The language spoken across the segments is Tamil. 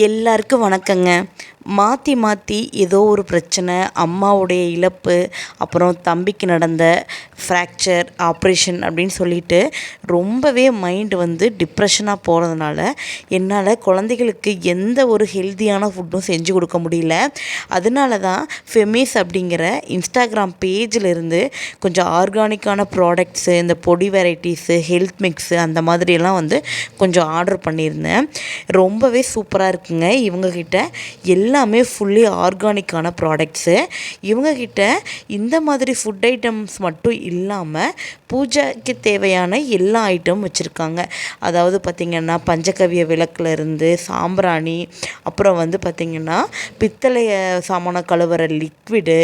எல்லாருக்கும் வணக்கங்க. மாற்றி மாற்றி ஏதோ ஒரு பிரச்சனை, அம்மாவுடைய இழப்பு, அப்புறம் தம்பிக்கு நடந்த ஃப்ராக்சர் ஆப்ரேஷன் அப்படின்னு சொல்லிட்டு ரொம்பவே மைண்டு வந்து டிப்ரெஷனாக போகிறதுனால என்னால் குழந்தைகளுக்கு எந்த ஒரு ஹெல்த்தியான ஃபுட்டும் செஞ்சு கொடுக்க முடியல. அதனால தான் ஃபெமிஸ் அப்படிங்கிற இன்ஸ்டாகிராம் பேஜிலிருந்து கொஞ்சம் ஆர்கானிக்கான ப்ராடக்ட்ஸு, இந்த பொடி வெரைட்டிஸு, ஹெல்த் மிக்ஸு அந்த மாதிரியெல்லாம் வந்து கொஞ்சம் ஆர்டர் பண்ணியிருந்தேன். ரொம்பவே சூப்பராக இருக்குங்க. இவங்கக்கிட்ட எல்லாமே ஃபுல்லி ஆர்கானிக்கான ப்ராடக்ட்ஸு. இவங்கக்கிட்ட இந்த மாதிரி ஃபுட் ஐட்டம்ஸ் மட்டும் இல்லாமல் பூஜைக்கு தேவையான எல்லா ஐட்டமும் வச்சுருக்காங்க. அதாவது பார்த்திங்கன்னா பஞ்சகவ்ய விளக்குலேருந்து சாம்பிராணி, அப்புறம் வந்து பார்த்திங்கன்னா பித்தளைய சாமான கழுவுற லிக்விடு,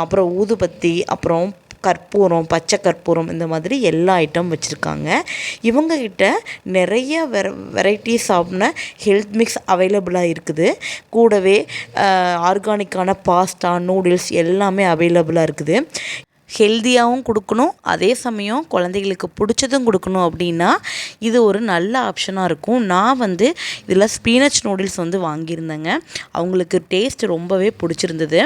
அப்புறம் ஊதுபத்தி, அப்புறம் கற்பூரம், பச்சை கற்பூரம், இந்த மாதிரி எல்லா ஐட்டம் வச்சுருக்காங்க. இவங்கக்கிட்ட நிறைய வெரைட்டிஸ் ஆஃப்ன ஹெல்த் மிக்ஸ் அவைலபிளாக இருக்குது. கூடவே ஆர்கானிக்கான பாஸ்தா, நூடுல்ஸ் எல்லாமே அவைலபிளாக இருக்குது. ஹெல்த்தியாகவும் கொடுக்கணும், அதே சமயம் குழந்தைகளுக்கு பிடிச்சதும் கொடுக்கணும் அப்படின்னா இது ஒரு நல்ல ஆப்ஷனாக இருக்கும். நான் வந்து இதில் ஸ்பீனச் நூடுல்ஸ் வந்து வாங்கியிருந்தேங்க. அவங்களுக்கு டேஸ்ட் ரொம்பவே பிடிச்சிருந்தது.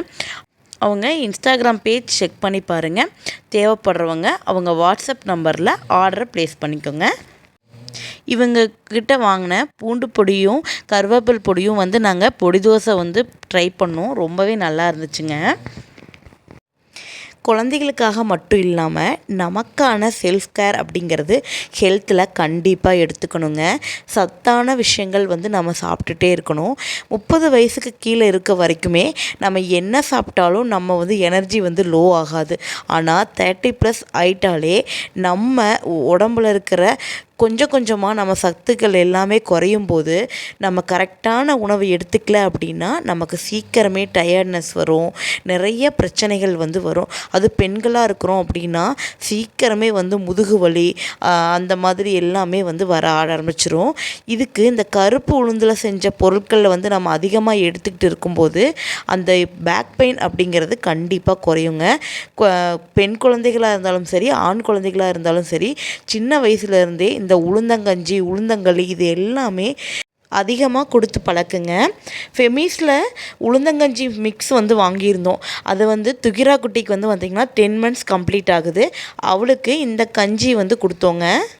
அவங்க இன்ஸ்டாகிராம் பேஜ் செக் பண்ணி பாருங்கள். தேவைப்படுறவங்க அவங்க வாட்ஸ்அப் நம்பரில் ஆர்டரை ப்ளேஸ் பண்ணிக்கோங்க. இவங்கக்கிட்ட வாங்கின பூண்டு பொடியும் கருவேப்பில் பொடியும் வந்து நாங்கள் பொடி தோசை வந்து ட்ரை பண்ணோம். ரொம்பவே நல்லா இருந்துச்சுங்க. குழந்தைகளுக்காக மட்டும் இல்லாமல் நமக்கான செல்ஃப் கேர் அப்படிங்கிறது ஹெல்த்தில் கண்டிப்பாக எடுத்துக்கணுங்க. சத்தான விஷயங்கள் வந்து நம்ம சாப்பிட்டுட்டே இருக்கணும். 30 வயசுக்கு கீழே இருக்க வரைக்குமே நம்ம என்ன சாப்பிட்டாலும் நம்ம வந்து எனர்ஜி வந்து லோ ஆகாது. ஆனால் 30+ ஆயிட்டாலே நம்ம உடம்புல இருக்கிற கொஞ்சம் கொஞ்சமாக நம்ம சத்துக்கள் எல்லாமே குறையும் போது நம்ம கரெக்டான உணவு எடுத்துக்கல அப்படின்னா நமக்கு சீக்கிரமே டயர்ட்னஸ் வரும், நிறைய பிரச்சனைகள் வந்து வரும். அது பெண்களாக இருக்கிறோம் அப்படின்னா சீக்கிரமே வந்து முதுகு வலி அந்த மாதிரி எல்லாமே வந்து வர ஆரம்பிச்சிரும். இதுக்கு இந்த கருப்பு உளுந்தில் செஞ்ச பொருட்களில் வந்து நம்ம அதிகமாக எடுத்துக்கிட்டு இருக்கும்போது அந்த பேக் பெயின் அப்படிங்கிறது கண்டிப்பாக குறையுங்க. பெண் குழந்தைகளாக இருந்தாலும் சரி, ஆண் குழந்தைகளாக இருந்தாலும் சரி, சின்ன வயசுலேருந்தே இந்த உளுந்தங்கஞ்சி, உளுந்தங்களி இது எல்லாமே அதிகமாக கொடுத்து பழக்குங்க. ஃபெமிஸில் உளுந்தங்கஞ்சி மிக்ஸ் வந்து வாங்கியிருந்தோம். அது வந்து துகிரா குட்டிக்கு வந்து பார்த்திங்கன்னா 10 months கம்ப்ளீட் ஆகுது. அவளுக்கு இந்த கஞ்சி வந்து கொடுத்தோங்க.